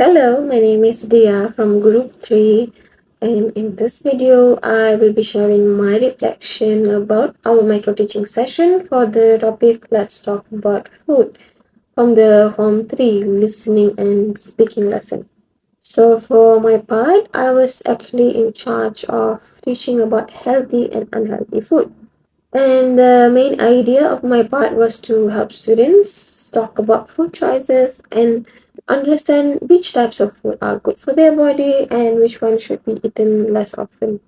Hello, my name is Dia from Group 3, and in this video, I will be sharing my reflection about our micro teaching session for the topic Let's Talk About Food from the Form 3 listening and speaking lesson. So, for my part, I was actually in charge of teaching about healthy and unhealthy food. And the main idea of my part was to help students talk about food choices and understand which types of food are good for their body and which one should be eaten less often.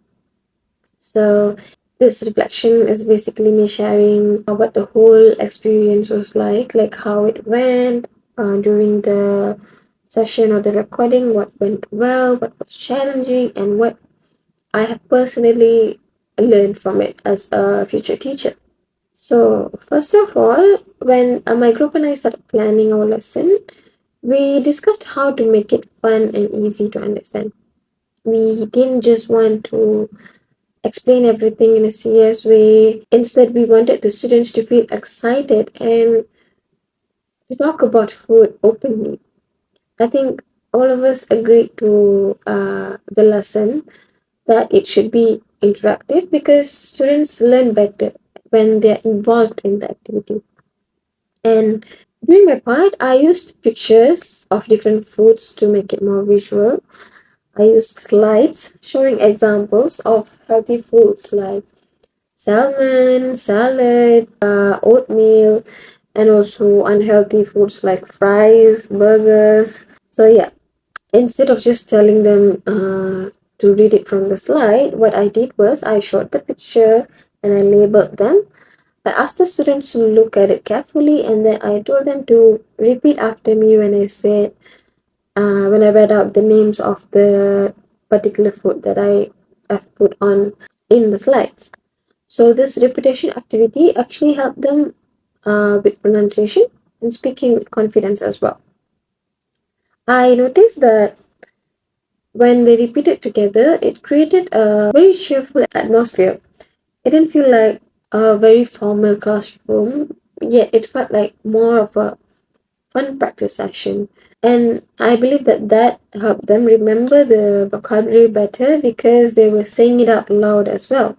So, this reflection is basically me sharing what the whole experience was like how it went during the session or the recording, what went well, what was challenging, and what I have personally learned from it as a future teacher. So, first of all, when my group and I started planning our lesson, we discussed how to make it fun and easy to understand. We didn't just want to explain everything in a serious way. Instead, we wanted the students to feel excited and to talk about food openly. I think all of us agreed to the lesson that it should be interactive because students learn better when they're involved in the activity. And during my part, I used pictures of different foods to make it more visual. I used slides showing examples of healthy foods like salmon, salad, oatmeal, and also unhealthy foods like fries, burgers. So, yeah, instead of just telling them to read it from the slide, what I did was I showed the picture and I labeled them. I asked the students to look at it carefully and then I told them to repeat after me when I read out the names of the particular food that I have put on in the slides. So this repetition activity actually helped them with pronunciation and speaking with confidence as well. I noticed that when they repeated together, it created a very cheerful atmosphere. It didn't feel like a very formal classroom, yet it felt like more of a fun practice session. And I believe that helped them remember the vocabulary better because they were saying it out loud as well.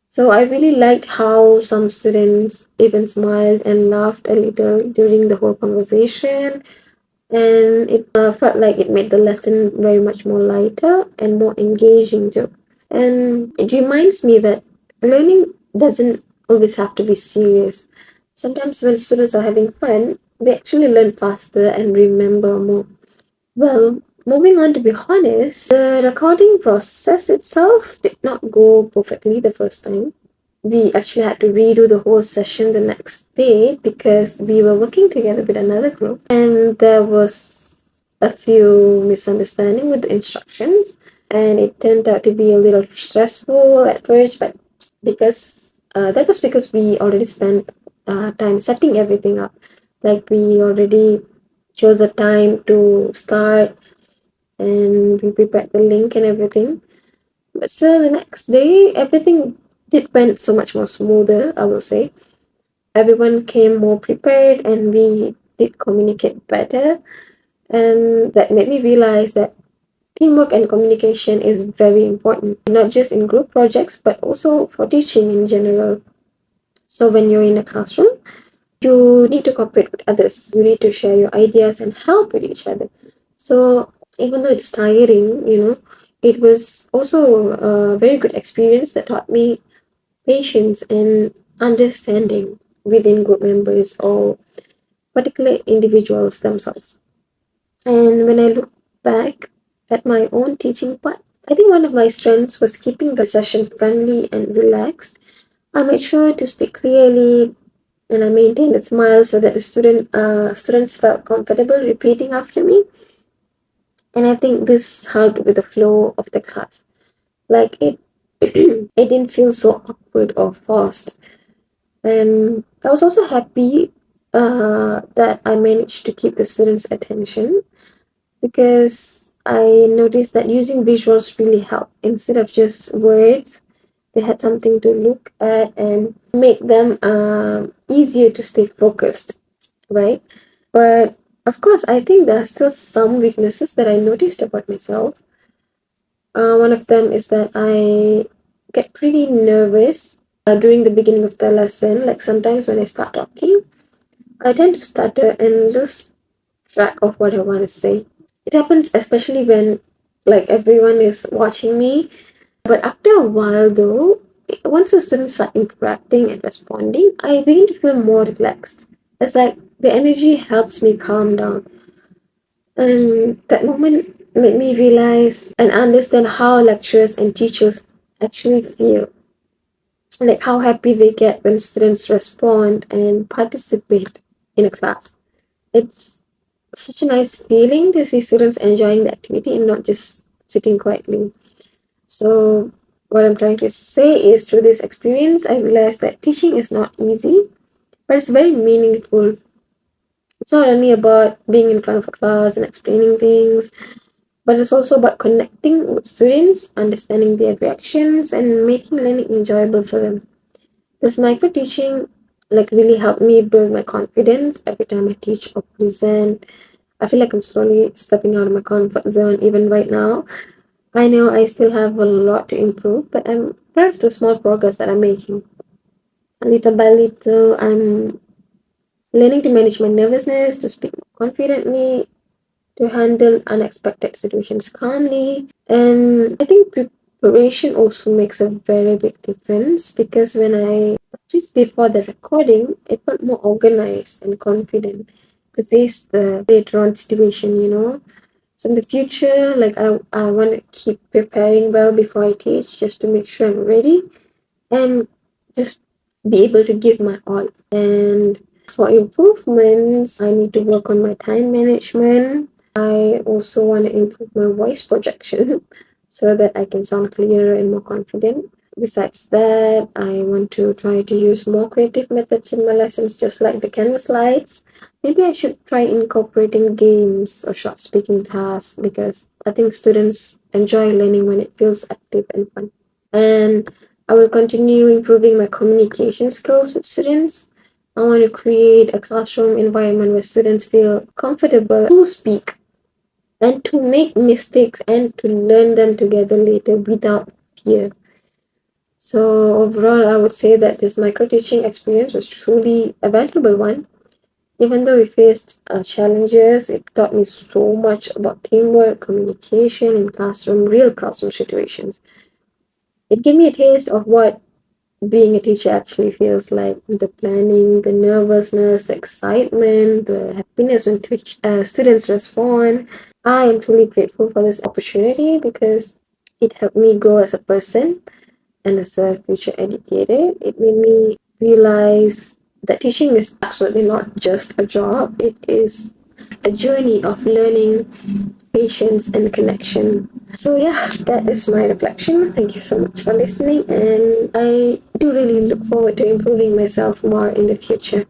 So I really liked how some students even smiled and laughed a little during the whole conversation, and it felt like it made the lesson very much more lighter and more engaging too. And it reminds me that learning doesn't always have to be serious. Sometimes when students are having fun, they actually learn faster and remember more. Well, moving on, to be honest, the recording process itself did not go perfectly the first time. We actually had to redo the whole session the next day because we were working together with another group and there was a few misunderstanding with the instructions, and it turned out to be a little stressful at first, but that was because we already spent time setting everything up. Like we already chose a time to start and we prepared the link and everything. But still, the next day, everything did went so much more smoother, I will say. Everyone came more prepared and we did communicate better. And that made me realize that teamwork and communication is very important, not just in group projects, but also for teaching in general. So when you're in a classroom, you need to cooperate with others. You need to share your ideas and help with each other. So even though it's tiring, it was also a very good experience that taught me patience and understanding within group members or particular individuals themselves. And when I look back at my own teaching part, I think one of my strengths was keeping the session friendly and relaxed. I made sure to speak clearly and I maintained a smile so that the students felt comfortable repeating after me. And I think this helped with the flow of the class. Like it, it didn't feel so awkward or forced. And I was also happy that I managed to keep the students' attention because I noticed that using visuals really helped. Instead of just words, they had something to look at and make them easier to stay focused, right? But Of course, I think there are still some weaknesses that I noticed about myself. One of them is that I get pretty nervous during the beginning of the lesson. Like sometimes when I start talking, I tend to stutter and lose track of what I want to say. It happens especially when like everyone is watching me. But after a while though, once the students start interacting and responding, I begin to feel more relaxed. It's like the energy helps me calm down. And that moment made me realize and understand how lecturers and teachers actually feel. Like how happy they get when students respond and participate in a class. It's such a nice feeling to see students enjoying the activity and not just sitting quietly. So, what I'm trying to say is through this experience, I realized that teaching is not easy, but it's very meaningful. It's not only about being in front of a class and explaining things, but it's also about connecting with students, understanding their reactions, and making learning enjoyable for them. This micro teaching like really helped me build my confidence every time I teach or present. I feel like I'm slowly stepping out of my comfort zone even right now. I know I still have a lot to improve, but I'm proud of the small progress that I'm making. Little by little, I'm learning to manage my nervousness, to speak more confidently, to handle unexpected situations calmly. And I think preparation also makes a very big difference because when I practiced before the recording, I felt more organized and confident to face the later on situation. So in the future, like I want to keep preparing well before I teach just to make sure I'm ready and just be able to give my all. And for improvements, I need to work on my time management. I also want to improve my voice projection so that I can sound clearer and more confident. Besides that, I want to try to use more creative methods in my lessons, just like the Canvas slides. Maybe I should try incorporating games or short speaking tasks because I think students enjoy learning when it feels active and fun. And I will continue improving my communication skills with students. I want to create a classroom environment where students feel comfortable to speak and to make mistakes and to learn them together later without fear. So overall, I would say that this micro teaching experience was truly a valuable one. Even though we faced challenges, it taught me so much about teamwork, communication, and real classroom situations. It gave me a taste of what being a teacher actually feels like: the planning, the nervousness, the excitement, the happiness when students respond. I am truly grateful for this opportunity because it helped me grow as a person and as a future educator. It made me realize that teaching is absolutely not just a job, it is a journey of learning, patience, and connection. So, yeah, that is my reflection. Thank you so much for listening, and I do really look forward to improving myself more in the future.